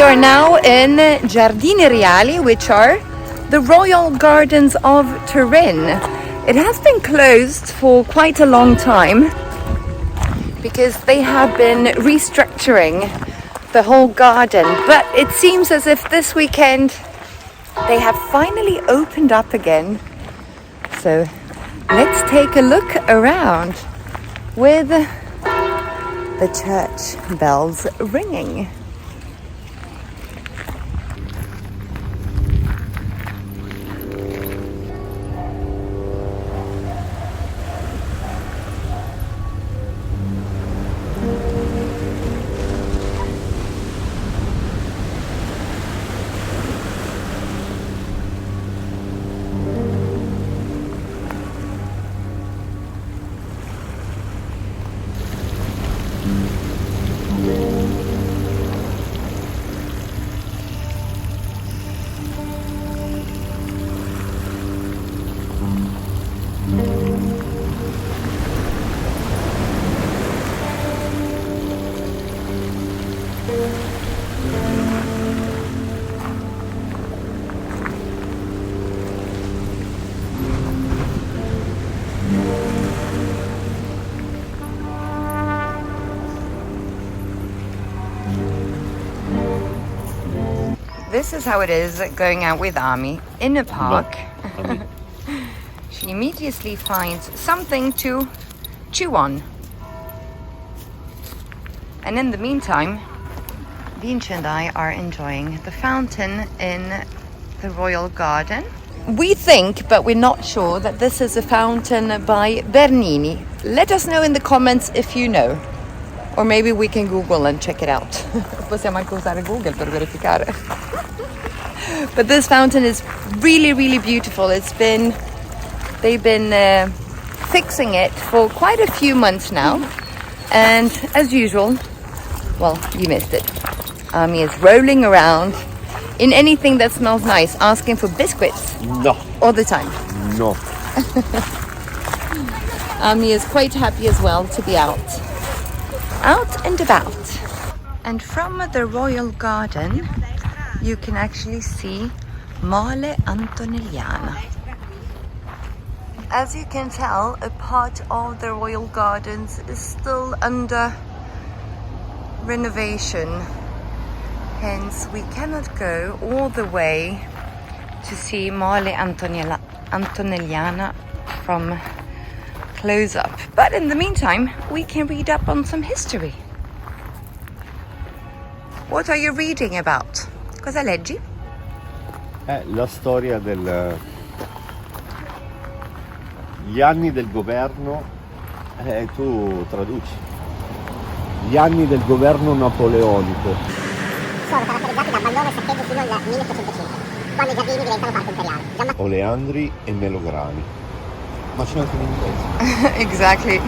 are now in Giardini Reali, which are the royal gardens of Turin. It has been closed for quite a long time because they have been restructuring the whole garden, but it seems as if this weekend they have finally opened up again. So let's take a look around with the church bells ringing. This is how it is going out with Ami in a park. No. She immediately finds something to chew on. And in the meantime, Vinci and I are enjoying the fountain in the royal garden. We think, but we're not sure, that this is a fountain by Bernini. Let us know in the comments if you know. Or maybe we can Google and check it out. Possiamo anche usare Google per verificare. But this fountain is really, really beautiful. They've been fixing it for quite a few months now. And as usual, well, you missed it. Ami is rolling around in anything that smells nice, asking for biscuits. No. All the time. No. Ami is quite happy as well to be out and about. And from the royal garden, you can actually see Mole Antonelliana. As you can tell, a part of the royal gardens is still under renovation. Hence, we cannot go all the way to see Mole Antonelliana from close up. But in the meantime, we can read up on some history. What are you reading about? Cosa leggi? La storia gli anni del governo, tu traduci. Gli anni del governo napoleonico. Sono caratterizzati da balloon e saccheggio fino al 1805, quando i giardini diventano parco imperiale. Oleandri e melograni. Ma c'è anche in inglese. Exactly.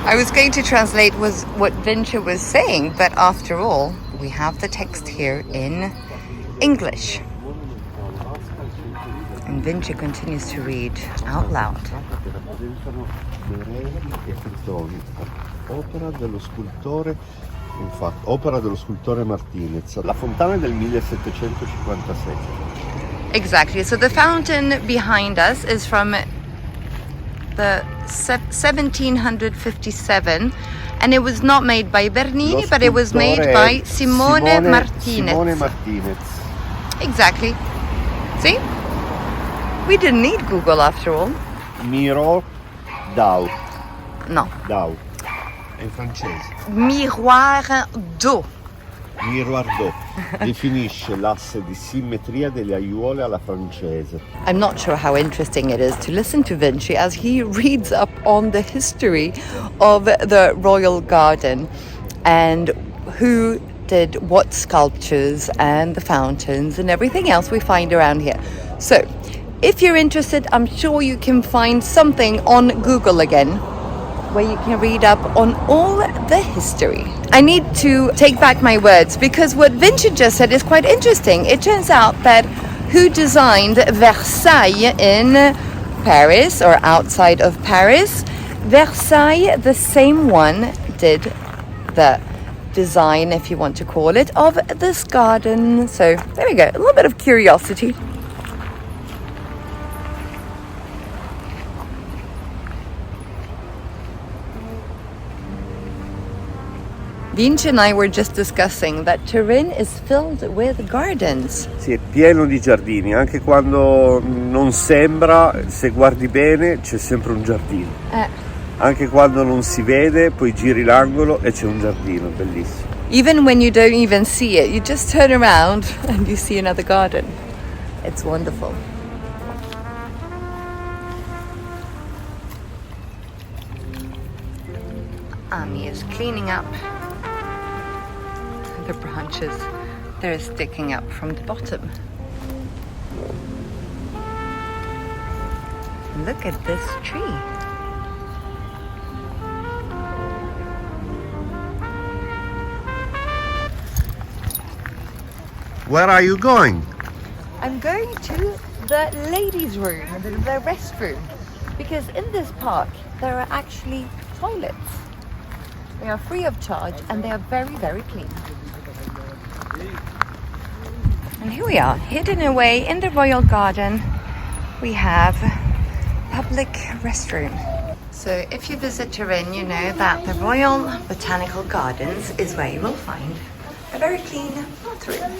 I was going to translate what Vinci was saying, but after all, we have the text here in English. And Vinci continues to read out loud. Opera dello scultore, infatti, opera dello scultore Martinez. La fontana del 1756. Exactly. So the fountain behind us is from the 1757, and it was not made by Bernini, but it was made by Simone Martinez. Simone Martinez. Exactly. See? We didn't need Google after all. Miro d'Au. No. D'Au. È in francese. Miroir d'eau. Miroir d'eau. Definisce l'asse di simmetria delle aiuole alla francese. I'm not sure how interesting it is to listen to Vinci as he reads up on the history of the royal garden and who did what sculptures and the fountains and everything else we find around here. So, if you're interested, I'm sure you can find something on Google again where you can read up on all the history. I need to take back my words because what Vinci just said is quite interesting. It turns out that who designed Versailles in Paris or outside of Paris, Versailles, the same one, did the design, if you want to call it, of this garden. So there we go, a little bit of curiosity. Vince and I were just discussing that Turin is filled with gardens. Sì, è pieno di giardini, anche quando non sembra, se guardi bene c'è sempre un giardino. Anche quando non si vede, poi giri l'angolo e c'è un giardino, bellissimo. Even when you don't even see it, you just turn around and you see another garden. It's wonderful. Ami is cleaning up the branches that are sticking up from the bottom. Look at this tree. Where are you going? I'm going to the ladies' room, the restroom, because in this park there are actually toilets. They are free of charge and they are very, very clean. And here we are, hidden away in the royal garden. We have public restroom. So if you visit Turin, you know that the Royal Botanical Gardens is where you will find a very clean bathroom.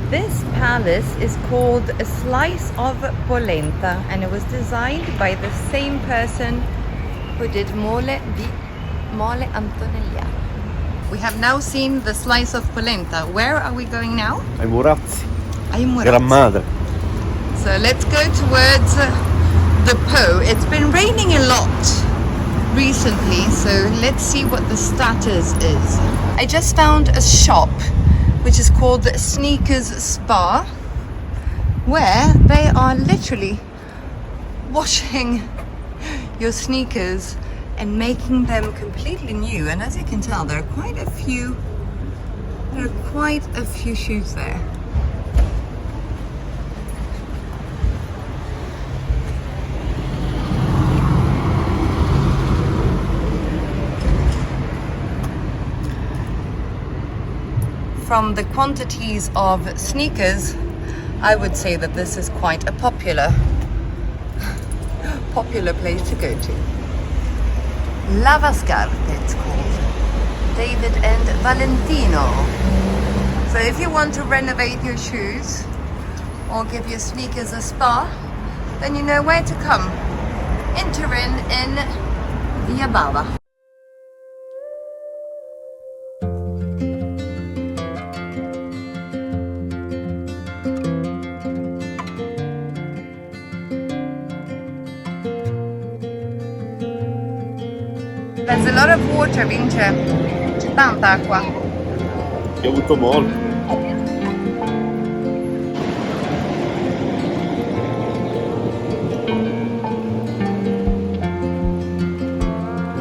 This palace is called a slice of polenta, and it was designed by the same person who did Mole Antonellia. We have now seen the slice of polenta. Where are we going now? Ai Murazzi. Ai Murazzi. Gran madre. So let's go towards the Po. It's been raining a lot recently, so let's see what the status is. I just found a shop which is called the Sneakers Spa, where they are literally washing your sneakers and making them completely new. And as you can tell, there are quite a few shoes there. From the quantities of sneakers, I would say that this is quite a popular place to go to. Lavascarpe, it's called. David and Valentino. So if you want to renovate your shoes or give your sneakers a spa, then you know where to come. In Turin, in Via Bava. There's a lot of water, Vince. C'è tanta acqua. Ho avuto molto.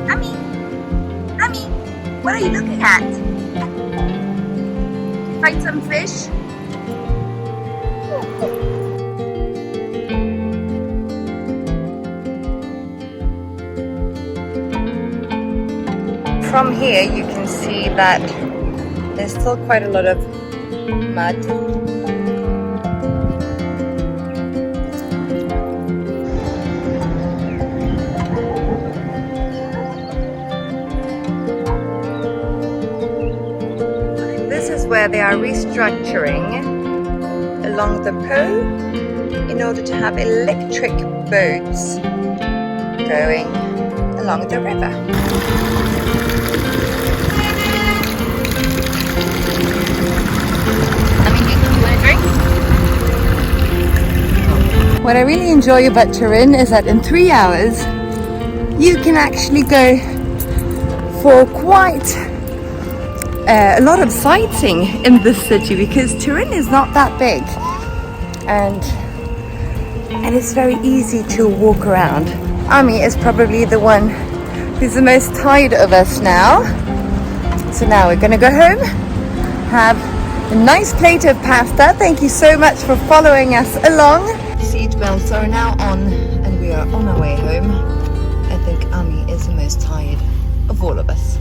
Ami, what are you looking at? Find some fish? From here you can see that there's still quite a lot of mud. where they are restructuring along the Po in order to have electric boats going along the river. What I really enjoy about Turin is that in 3 hours you can actually go for quite a lot of sightseeing in this city, because Turin is not that big and it's very easy to walk around. Ami is probably the one who's the most tired of us now. So now we're gonna go home, have a nice plate of pasta. Thank you so much for following us along. Seatbelts are now on and we are on our way home. I think Ami is the most tired of all of us.